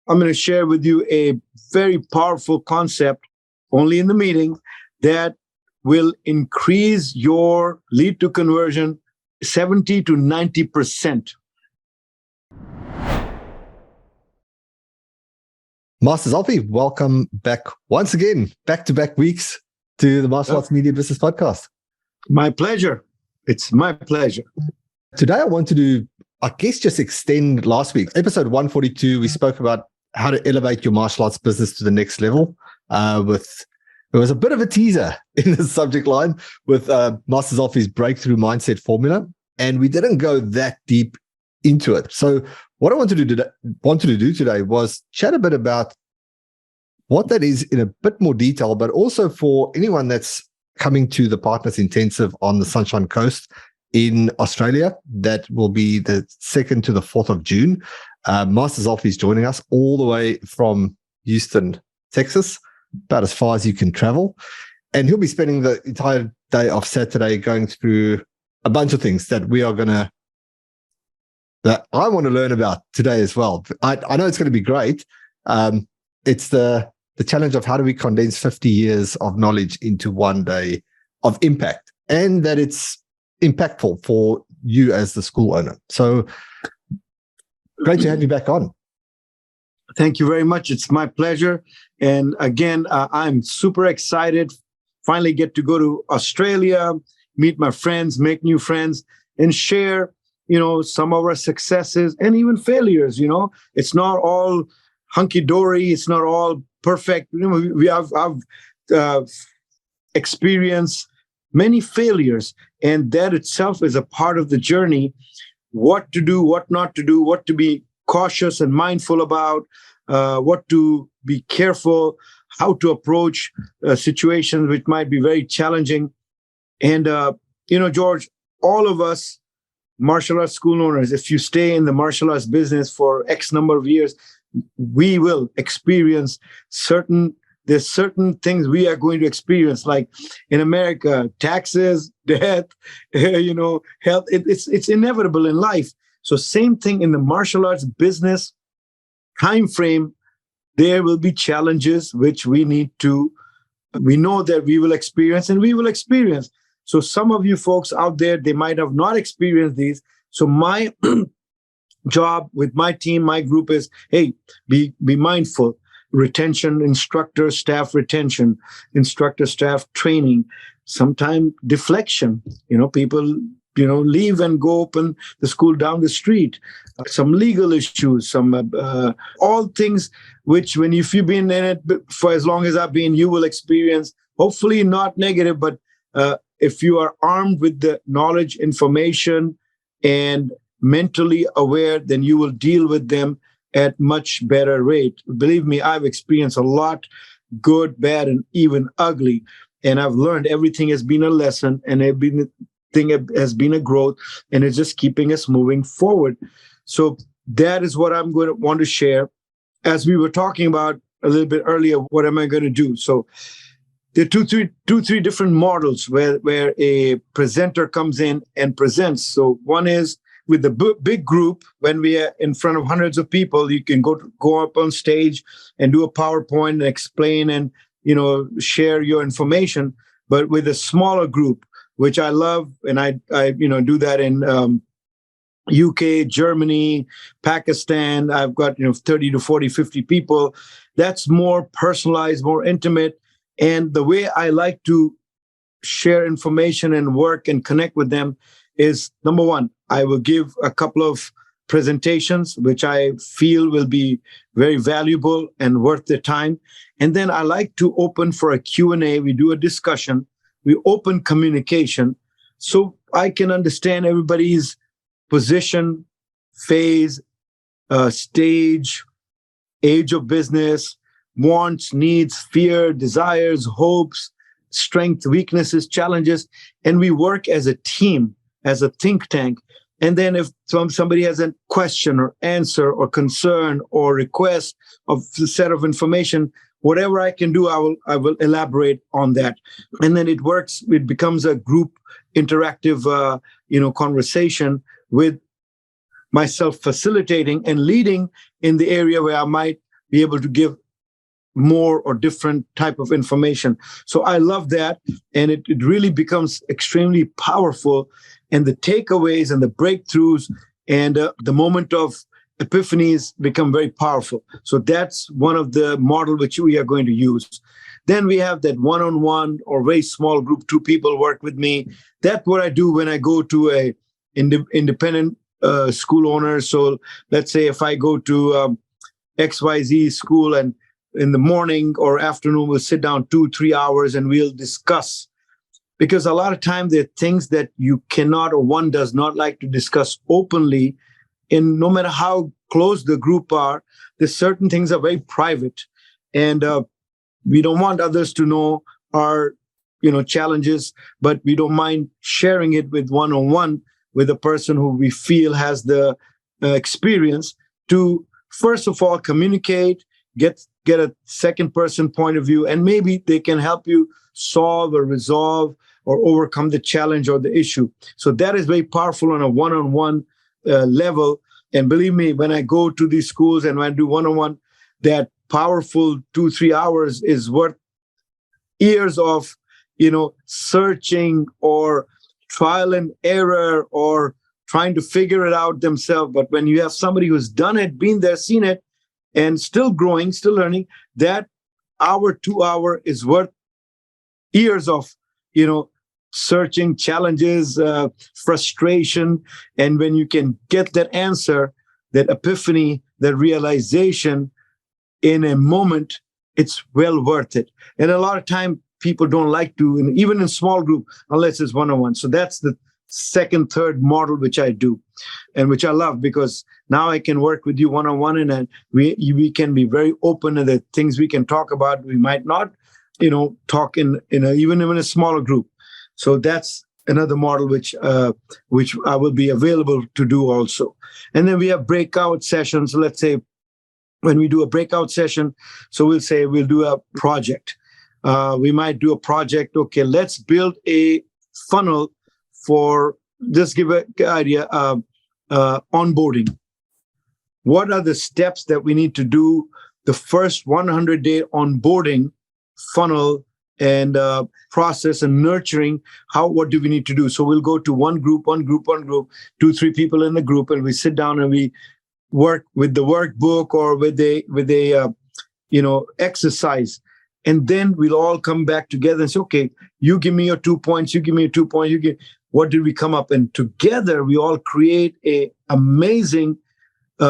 I'm going to share with you a very powerful concept only in the meeting that will increase your lead to conversion 70 to 90%. Master Zulfi, welcome back once again, back-to-back weeks to the Martial Arts Media Business Podcast. My pleasure. It's my pleasure. Today I want to just extend last week. Episode 142, we spoke about how to elevate your martial arts business to the next level. There was a bit of a teaser in the subject line with Master Zulfi's breakthrough mindset formula, and we didn't go that deep into it. So what I wanted to do today was chat a bit about what that is in a bit more detail, but also for anyone that's coming to the Partners Intensive on the Sunshine Coast in Australia. That will be the 2nd to the 4th of June. Master Zulfi is joining us all the way from Houston, Texas, about as far as you can travel. And he'll be spending the entire day of Saturday going through a bunch of things that that I want to learn about today as well. I know it's going to be great. It's the challenge of how do we condense 50 years of knowledge into one day of impact, and that it's impactful for you as the school owner. So great to have you back on. Thank you very much. It's my pleasure. And again, I'm super excited. Finally get to go to Australia, meet my friends, make new friends, and share, some of our successes and even failures. It's not all hunky-dory. It's not all perfect. I've experienced many failures, and that itself is a part of the journey. What to do, what not to do, what to be cautious and mindful about, what to be careful, how to approach situations which might be very challenging. And, George, all of us martial arts school owners, if you stay in the martial arts business for X number of years, we will experience there's certain things we are going to experience, like in America, taxes, death, health. It's inevitable in life. So same thing in the martial arts business time frame. There will be challenges which we know that we will experience, and we will experience. So some of you folks out there, they might have not experienced these. So my job with my team, my group is, hey, be mindful. Retention, instructor, staff retention, instructor, staff training, sometimes deflection. People, leave and go open the school down the street. Some legal issues, all things which if you've been in it for as long as I've been, you will experience, hopefully not negative, but if you are armed with the knowledge, information, and mentally aware, then you will deal with them at much better rate. Believe me, I've experienced a lot, good, bad, and even ugly. And I've learned everything has been a lesson, and everything has been a growth, and it's just keeping us moving forward. So that is what I'm going to want to share. As we were talking about a little bit earlier, what am I going to do? So there are three different models where a presenter comes in and presents. So one is with the big group, when we are in front of hundreds of people, you can go up on stage and do a PowerPoint and explain and share your information. But with a smaller group, which I love, and I do that in UK, Germany, Pakistan. I've got 30 to 40, 50 people. That's more personalized, more intimate. And the way I like to share information and work and connect with them is, number one, I will give a couple of presentations, which I feel will be very valuable and worth their time. And then I like to open for a Q&A. We do a discussion. We open communication so I can understand everybody's position, phase, stage, age of business, wants, needs, fear, desires, hopes, strengths, weaknesses, challenges. And we work as a team, as a think tank. And then if somebody has a question or answer or concern or request of a set of information, whatever I can do, I will elaborate on that. And then it works. It becomes a group interactive, conversation with myself facilitating and leading in the area where I might be able to give more or different type of information. So I love that. And it really becomes extremely powerful. And the takeaways and the breakthroughs and the moment of epiphanies become very powerful. So that's one of the model which we are going to use. Then we have that one-on-one or very small group, 2 people work with me. That's what I do when I go to a independent school owner. So let's say if I go to XYZ school, and in the morning or afternoon, we'll sit down 2-3 hours and we'll discuss. Because a lot of times there are things that you cannot, or one does not like to discuss openly. And no matter how close the group are, there's certain things are very private. And we don't want others to know our challenges, but we don't mind sharing it with one-on-one with a person who we feel has the experience to, first of all, communicate, get a second person point of view, and maybe they can help you solve or resolve or overcome the challenge or the issue. So that is very powerful on a one-on-one level. And believe me, when I go to these schools and when I do one-on-one, that powerful 2-3 hours is worth years of searching or trial and error or trying to figure it out themselves. But when you have somebody who's done it, been there, seen it, and still growing, still learning, that hour, 2 hour is worth years of, searching, challenges, frustration. And when you can get that answer, that epiphany, that realization in a moment, it's well worth it. And a lot of time people don't like to, and even in small group, unless it's one-on-one. So that's the second, third model, which I do and which I love, because now I can work with you one-on-one, and we can be very open to the things we can talk about. We might not, talk even in a smaller group. So that's another model which I will be available to do also. And then we have breakout sessions. Let's say when we do a breakout session, so we'll say we'll do a project. We might do a project. Okay, let's build a funnel for, just give an idea, onboarding. What are the steps that we need to do? The first 100-day onboarding funnel and process and nurturing. What do we need to do? So we'll go to one group, 2-3 people in the group, and we sit down and we work with the workbook or with a exercise. And then we'll all come back together and say, okay, you give me your 2 points, you give me your 2 points, what did we come up? And together we all create a amazing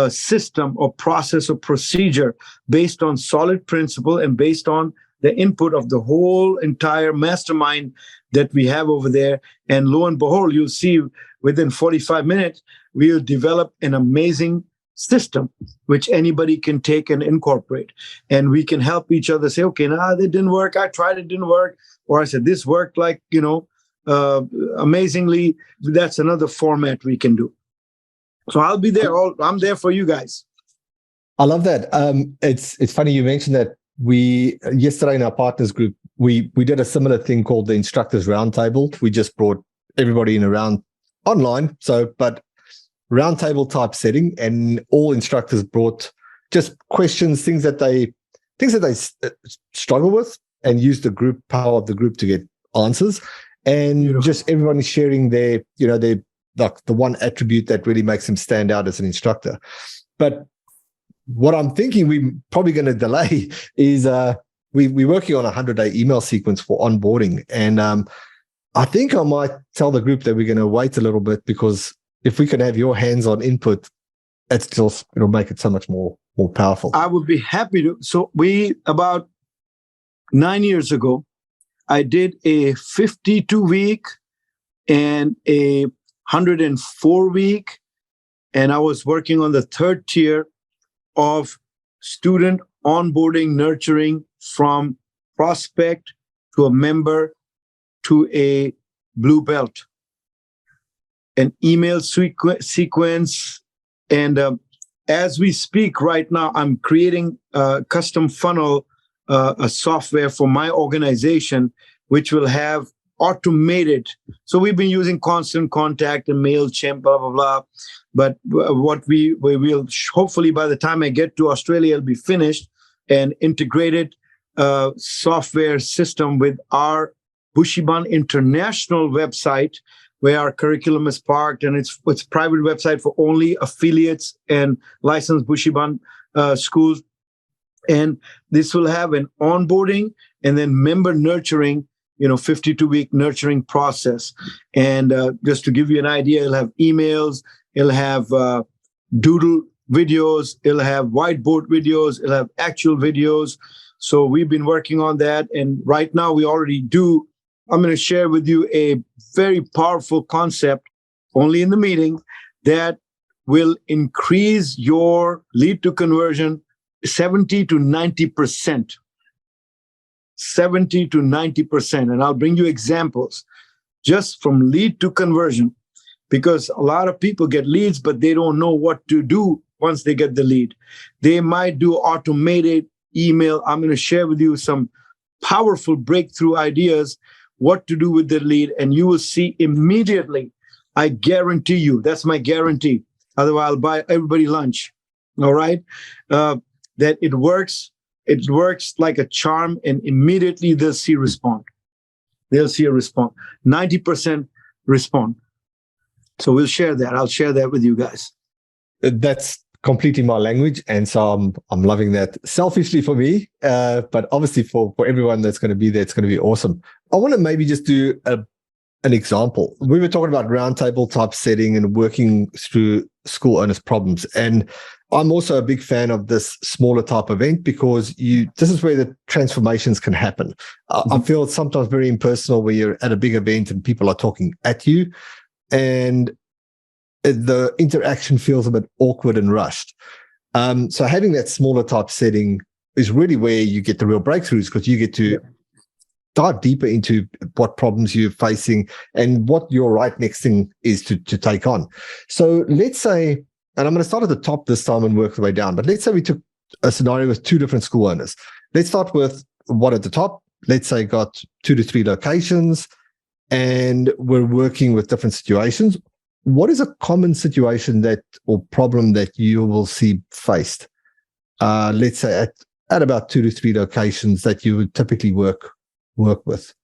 system or process or procedure based on solid principle and based on the input of the whole entire mastermind that we have over there. And lo and behold, you'll see within 45 minutes, we'll develop an amazing system which anybody can take and incorporate. And we can help each other say, okay, that didn't work. I tried, it didn't work. Or I said, this worked amazingly. That's another format we can do. So I'll be there. I'm there for you guys. I love that. It's funny you mentioned that. We yesterday in our partners group, we did a similar thing called the Instructors Roundtable. We just brought everybody in around online, but roundtable type setting, and all instructors brought just questions, things that they struggle with, and use the group power of the group to get answers. And Beautiful. Just everybody sharing their the one attribute that really makes them stand out as an instructor. But what I'm thinking we're probably going to delay is we're working on a 100-day email sequence for onboarding. And I think I might tell the group that we're going to wait a little bit, because if we can have your hands-on input, it'll make it so much more powerful. I would be happy to. So about 9 years ago, I did a 52-week and a 104-week, and I was working on the third tier of student onboarding, nurturing, from prospect to a member to a blue belt. An email sequence. And as we speak right now, I'm creating a custom funnel, a software for my organization, which will have automated. So we've been using Constant Contact and MailChimp, blah, blah, blah. But what we will, hopefully by the time I get to Australia, it'll be finished. an integrated software system with our Bushiban International website, where our curriculum is parked, and it's private website for only affiliates and licensed Bushiban schools. And this will have an onboarding and then member nurturing, 52-week nurturing process. And just to give you an idea, it'll have emails, it'll have doodle videos, it'll have whiteboard videos, it'll have actual videos. So we've been working on that. And right now we already do. I'm going to share with you a very powerful concept only in the meeting that will increase your lead to conversion 70 to 90%. 70 to 90%. And I'll bring you examples just from lead to conversion, because a lot of people get leads, but they don't know what to do once they get the lead. They might do automated email. I'm going to share with you some powerful breakthrough ideas, what to do with the lead, and you will see immediately. I guarantee you, that's my guarantee. Otherwise, I'll buy everybody lunch. All right? That it works. It works like a charm, and immediately they'll see respond. They'll see a response. 90% respond. So we'll share that. I'll share that with you guys. That's completely my language, and so I'm loving that. Selfishly for me, but obviously for everyone that's going to be there, it's going to be awesome. I want to maybe just do an example. We were talking about roundtable type setting and working through school owners' problems, and I'm also a big fan of this smaller type event because this is where the transformations can happen. I feel it's sometimes very impersonal where you're at a big event and people are talking at you, and the interaction feels a bit awkward and rushed. So having that smaller type setting is really where you get the real breakthroughs, because you get to dive deeper into what problems you're facing and what your right next thing is to take on. So let's say, and I'm going to start at the top this time and work the way down, but let's say we took a scenario with two different school owners. Let's start with one at the top. Let's say got 2 to 3 locations and we're working with different situations. What is a common situation or problem that you will see faced? Let's say at about 2 to 3 locations that you would typically work with.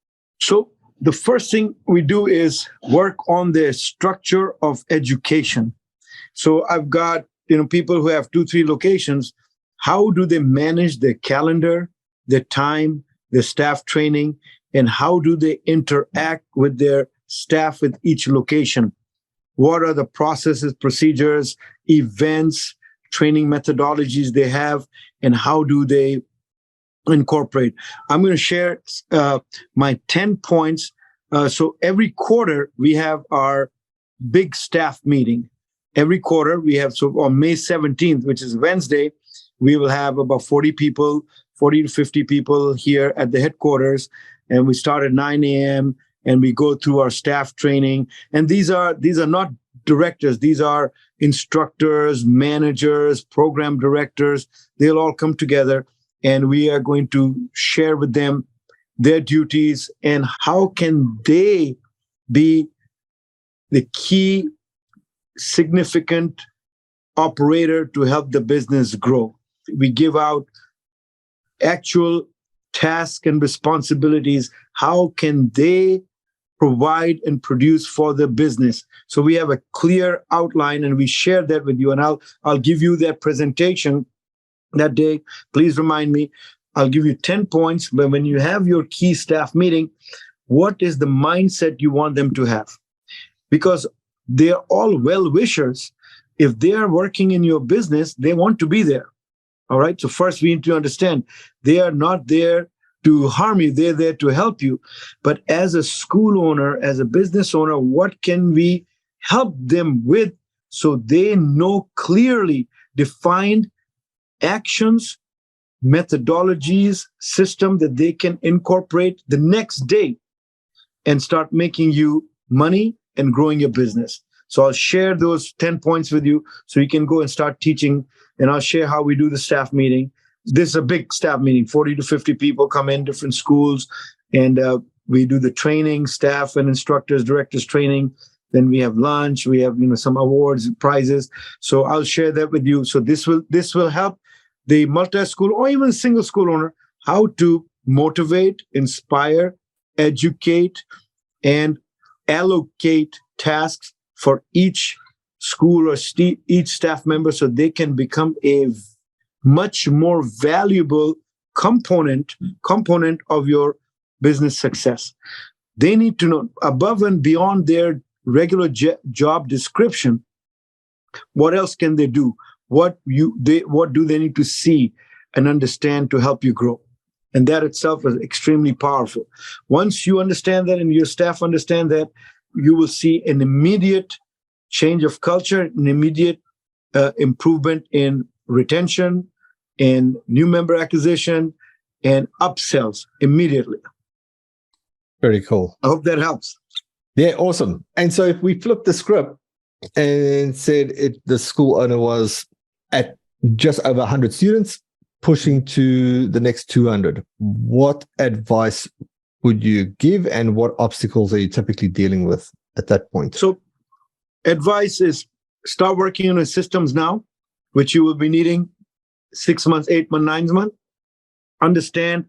So the first thing we do is work on the structure of education. So I've got people who have 2, 3 locations. How do they manage their calendar, their time, their staff training, and how do they interact with their staff with each location? What are the processes, procedures, events, training methodologies they have, and how do they incorporate? I'm going to share my 10 points. So every quarter, we have our big staff meeting. Every quarter, we have, so on May 17th, which is Wednesday, we will have about 40 to 50 people here at the headquarters. And we start at 9 a.m. and we go through our staff training. And these are not directors. These are instructors, managers, program directors. They'll all come together and we are going to share with them their duties and how can they be the key significant operator to help the business grow. We give out actual tasks and responsibilities. How can they provide and produce for the business? So we have a clear outline and we share that with you. And I'll give you that presentation that day. Please remind me. I'll give you 10 points. But when you have your key staff meeting, what is the mindset you want them to have? Because they're all well-wishers. If they are working in your business, they want to be there. All right. So first we need to understand they are not there to harm you. They're there to help you. But as a school owner, as a business owner, what can we help them with so they know clearly defined actions, methodologies, system that they can incorporate the next day and start making you money and growing your business. So I'll share those 10 points with you so you can go and start teaching, and I'll share how we do the staff meeting. This is a big staff meeting, 40 to 50 people come in, different schools, and we do the training, staff and instructors, directors training. Then we have lunch, we have some awards, prizes. So I'll share that with you. So this will help the multi-school or even single school owner how to motivate, inspire, educate, and allocate tasks for each school or each staff member so they can become a much more valuable component of your business success. They need to know above and beyond their regular job description, what else can they do? What do they need to see and understand to help you grow? And that itself is extremely powerful. Once you understand that and your staff understand that, you will see an immediate change of culture, an immediate improvement in retention, in new member acquisition, and upsells immediately. Very cool. I hope that helps. Yeah, awesome. And so if we flip the script and said the school owner was at just over 100 students, pushing to the next 200, what advice would you give and what obstacles are you typically dealing with at that point? So advice is start working on the systems now, which you will be needing 6 months, 8 months, 9 months. Understand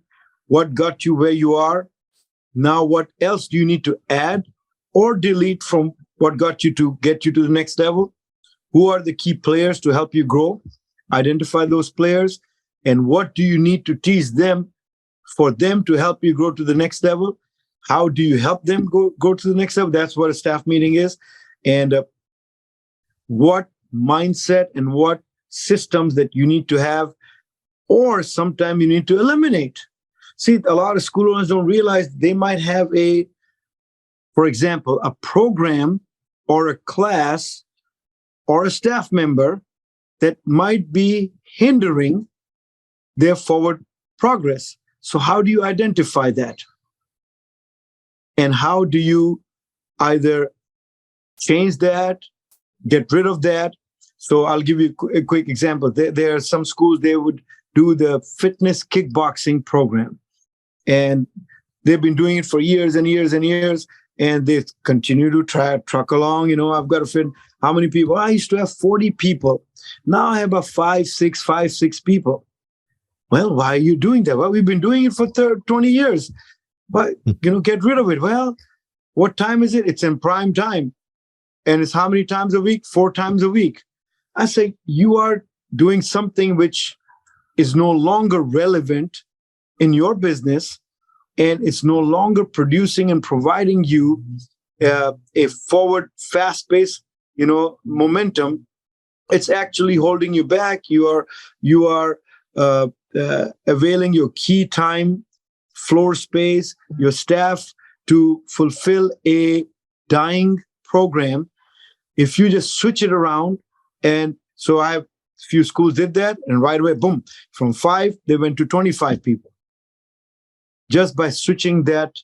what got you where you are. Now, what else do you need to add or delete from what got you to get you to the next level? Who are the key players to help you grow? Identify those players. And what do you need to teach them for them to help you grow to the next level? How do you help them go to the next level? That's what a staff meeting is. And what mindset and what systems that you need to have, or sometimes you need to eliminate. See, a lot of school owners don't realize they might have for example, a program or a class or a staff member that might be hindering their forward progress. So how do you identify that? And how do you either change that, get rid of that? So I'll give you a quick example. There are some schools, they would do the fitness kickboxing program. And they've been doing it for years and years and years. And they continue to truck along. I've got to fit how many people? I used to have 40 people. Now I have about 5, 6 people. Well, why are you doing that? Well, we've been doing it for 20 years. But, get rid of it. Well, what time is it? It's in prime time. And it's how many times a week? 4 times a week. I say, you are doing something which is no longer relevant in your business, and it's no longer producing and providing you a forward, fast-paced, momentum. It's actually holding you back. You are availing your key time, floor space, your staff to fulfill a dying program. If you just switch it around, and so I have a few schools did that, and right away, boom, from 5, they went to 25 people. Just by switching that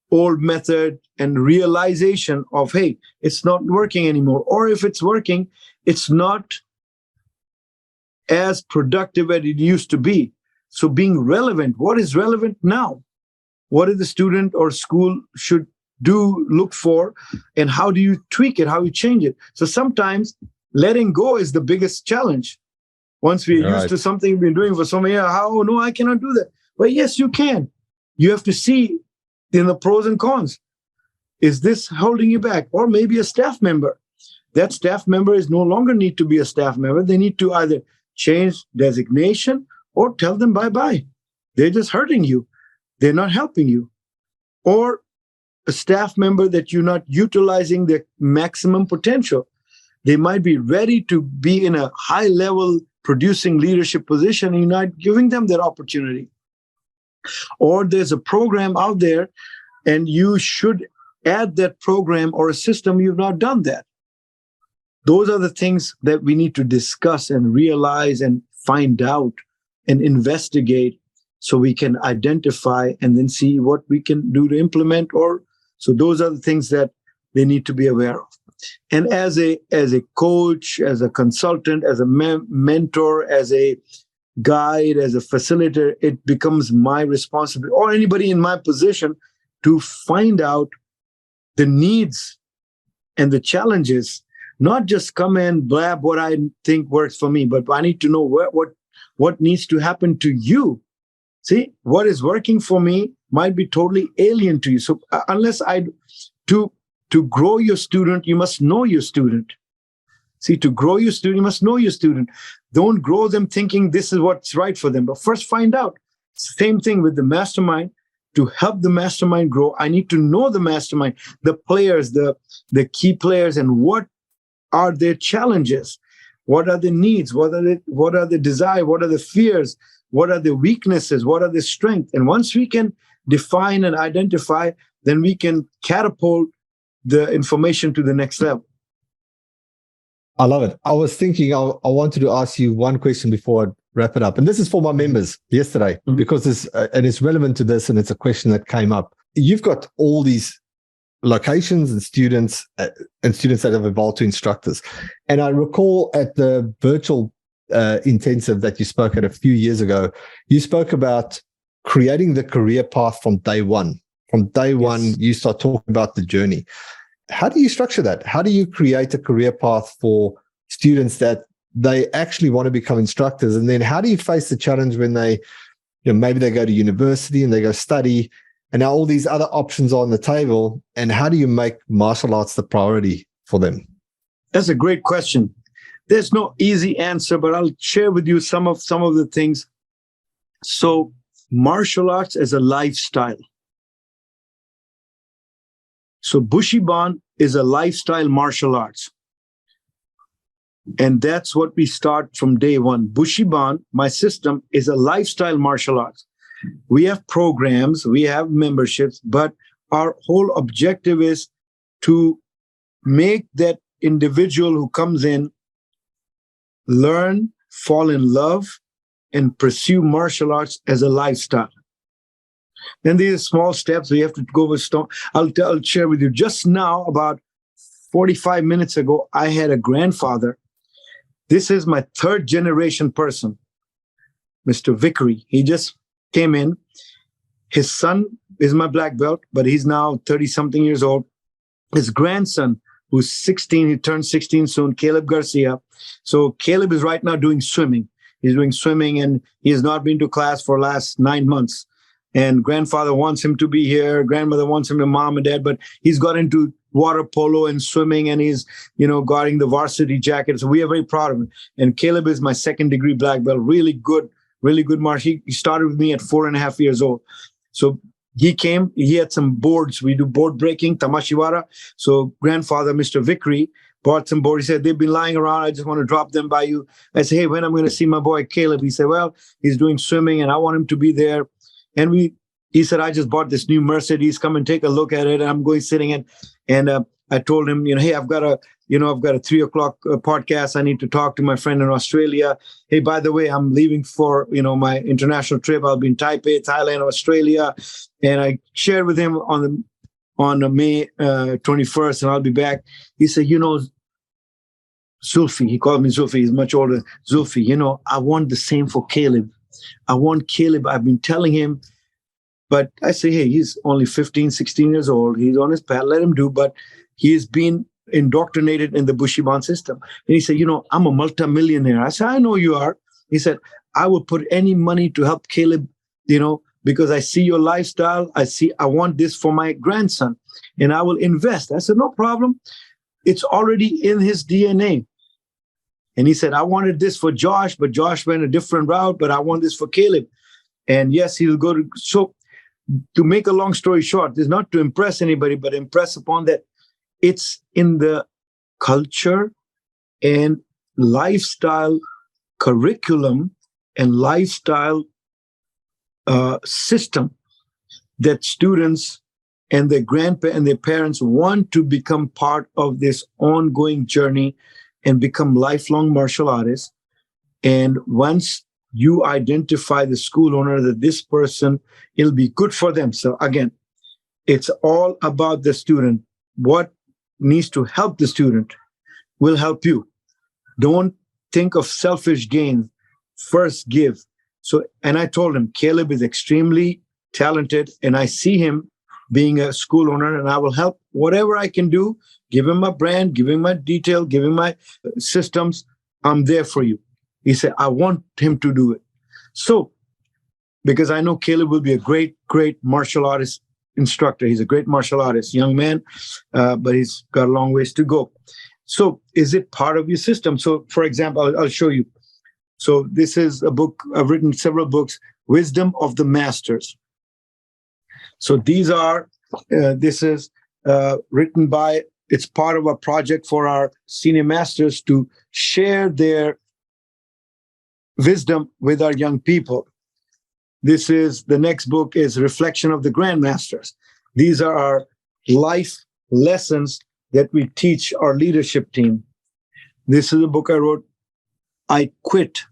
old method and realization of, hey, it's not working anymore. Or if it's working, it's not as productive as it used to be. So being relevant, what is relevant now? What does the student or school should look for, and how do you tweak it, how you change it? So sometimes letting go is the biggest challenge. Once we're used to something we've been doing for so many years, no, I cannot do that. Well, yes, you can. You have to see in the pros and cons. Is this holding you back? Or maybe a staff member. That staff member is no longer need to be a staff member. They need to either change designation or tell them bye-bye. They're just hurting you. They're not helping you. Or a staff member that you're not utilizing their maximum potential. They might be ready to be in a high-level producing leadership position, and you're not giving them that opportunity. Or there's a program out there, and you should add that program or a system. You've not done that. Those are the things that we need to discuss and realize and find out and investigate, so we can identify and then see what we can do to implement. So those are the things that they need to be aware of. And as a coach, as a consultant, as a mentor, as a guide, as a facilitator, it becomes my responsibility, or anybody in my position, to find out the needs and the challenges, not just come and blab what I think works for me, but I need to know what what needs to happen to you. See, what is working for me might be totally alien to you. So to grow your student, you must know your student. See, to grow your student, you must know your student. Don't grow them thinking this is what's right for them, but first find out. Same thing with the mastermind. To help the mastermind grow, I need to know the mastermind, the players, the key players, and what are their challenges? What are the needs? What are the desires? What are the fears? What are the weaknesses? What are the strengths? And once we can define and identify, then we can catapult the information to the next level. I love it. I was thinking I wanted to ask you one question before I wrap it up. And this is for my members yesterday, because it's relevant to this, and it's a question that came up. You've got all these locations and students that have evolved to instructors. And I recall at the virtual intensive that you spoke at a few years ago, you spoke about creating the career path from day one. From day one, you start talking about the journey. How do you structure that? How do you create a career path for students that they actually want to become instructors? And then how do you face the challenge when they, maybe they go to university and they go study, and now all these other options are on the table, and how do you make martial arts the priority for them? That's a great question. There's no easy answer, but I'll share with you some of the things. So martial arts as a lifestyle. So Bushiban is a lifestyle martial arts. And that's what we start from day one. Bushiban, my system, is a lifestyle martial arts. We have programs, we have memberships, but our whole objective is to make that individual who comes in learn, fall in love, and pursue martial arts as a lifestyle. Then these are small steps we have to go with. I'll share with you. Just now, about 45 minutes ago, I had a grandfather. This is my third generation person, Mr. Vickery. He just came in. His son is my black belt, but he's now 30-something years old. His grandson, who's 16, he turned 16 soon, Caleb Garcia. So Caleb is right now doing swimming. He's doing swimming, and he has not been to class for the last 9 months. And grandfather wants him to be here. Grandmother wants him to mom and dad, but he's got into water polo and swimming, and he's, guarding the varsity jacket. So we are very proud of him. And Caleb is my second degree black belt. Really good martial. He started with me at 4.5 years old. So he came, he had some boards. We do board breaking, tamashiwara. So grandfather, Mr. Vickery, bought some boards. He said, they've been lying around. I just want to drop them by you. I said, hey, when I'm going to see my boy Caleb? He said, well, he's doing swimming and I want him to be there. And he said, I just bought this new Mercedes. Come and take a look at it. And I'm going sitting in. And I told him, hey, I've got a 3:00 podcast. I need to talk to my friend in Australia. Hey, by the way, I'm leaving for, my international trip. I'll be in Taipei, Thailand, Australia. And I shared with him on May 21st, and I'll be back. He said, Zulfi, he called me Zulfi. He's much older. Zulfi, I want the same for Caleb. I want Caleb. I've been telling him, but I say, hey, he's only 15, 16 years old. He's on his path. Let him do. But he's been indoctrinated in the Bushiban system. And he said, I'm a multimillionaire. I said, I know you are. He said, I will put any money to help Caleb, because I see your lifestyle. I want this for my grandson, and I will invest. I said, no problem. It's already in his DNA. And he said, I wanted this for Josh, but Josh went a different route, but I want this for Caleb. And yes, he'll go to. So to make a long story short, it's not to impress anybody, but impress upon that it's in the culture and lifestyle curriculum and lifestyle system that students and their grandparents and their parents want to become part of this ongoing journey and become lifelong martial artists. And once you identify the school owner that this person, it'll be good for them. So again, it's all about the student. What needs to help the student will help you. Don't think of selfish gain. First give. So, and I told him, Caleb is extremely talented, and I see him being a school owner, and I will help whatever I can do. Give him my brand, give him my detail, give him my systems. I'm there for you. He said, I want him to do it. So, because I know Caleb will be a great, great martial artist instructor. He's a great martial artist, young man, but he's got a long ways to go. So is it part of your system? So, for example, I'll show you. So this is a book. I've written several books, Wisdom of the Masters. So these are, this is written by, it's part of a project for our senior masters to share their wisdom with our young people. This is, the next book is Reflection of the Grandmasters. These are our life lessons that we teach our leadership team. This is a book I wrote, I Quit,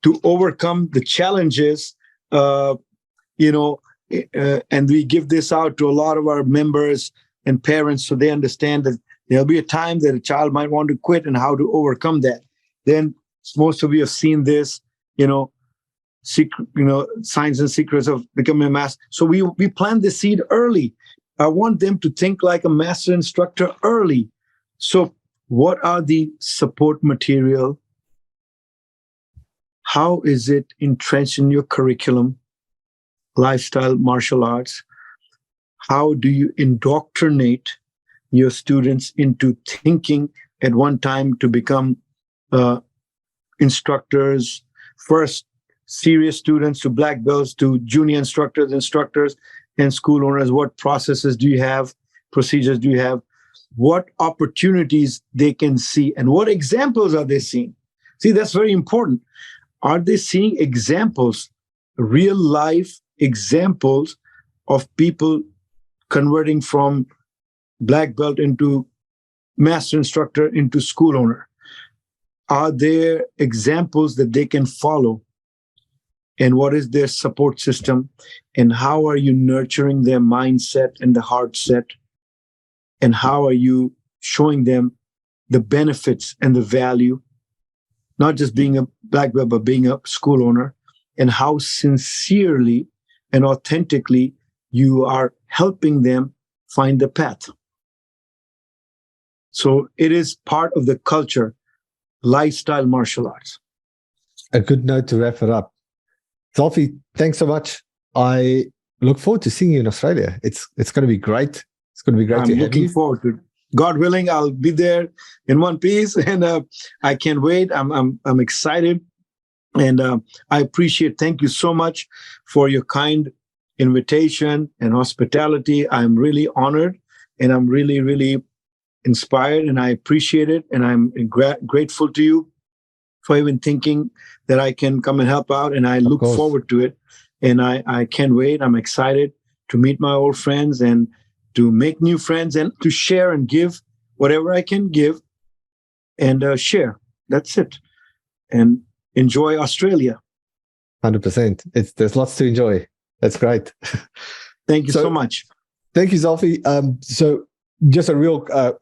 to overcome the challenges, and we give this out to a lot of our members and parents so they understand that there'll be a time that a child might want to quit and how to overcome that. Then most of you have seen this, Signs and Secrets of Becoming a Master. So we plant the seed early. I want them to think like a master instructor early. So what are the support material? How is it entrenched in your curriculum? Lifestyle martial arts. How do you indoctrinate your students into thinking at one time to become instructors, first serious students to black belts to junior instructors, and school owners? What processes do you have? Procedures do you have? What opportunities they can see, and what examples are they seeing? See, that's very important. Are they seeing examples, real life examples of people converting from black belt into master instructor into school owner? Are there examples that they can follow? And what is their support system? And how are you nurturing their mindset and the heart set? And how are you showing them the benefits and the value, not just being a black belt, but being a school owner? And how sincerely and authentically you are helping them find the path. So it is part of the culture, lifestyle martial arts. A good note to wrap it up. Zulfi, thanks so much. I look forward to seeing you in Australia. It's going to be great. It's going to be great to have you. I'm looking forward to it. God willing, I'll be there in one piece, and I can't wait. I'm excited, and I appreciate. Thank you so much for your kind invitation and hospitality. I'm really honored, and I'm really, really inspired, and I appreciate it, and I'm grateful to you for even thinking that I can come and help out, and I look forward to it, and I can't wait. I'm excited to meet my old friends and to make new friends and to share and give whatever I can give and share. That's it. And enjoy Australia. 100%. There's lots to enjoy. That's great. Thank you so much. Thank you, Zulfi. So just a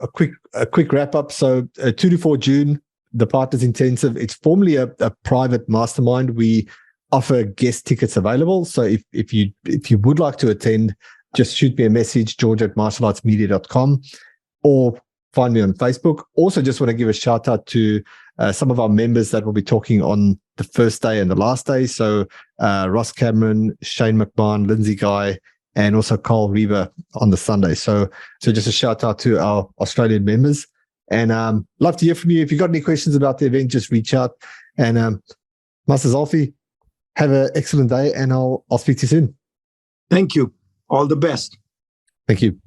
quick wrap up. So 2 to 4 June, the Partners Intensive. It's formally a private mastermind. We offer guest tickets available. So if you would like to attend, just shoot me a message, george@martialartsmedia.com, or find me on Facebook. Also, just want to give a shout out to some of our members that will be talking on the first day and the last day. So Ross Cameron, Shane McMahon, Lindsay Guy, and also Carl Reaver on the Sunday. So just a shout out to our Australian members. And love to hear from you. If you've got any questions about the event, just reach out. And Master Zulfi, have an excellent day, and I'll speak to you soon. Thank you. All the best. Thank you.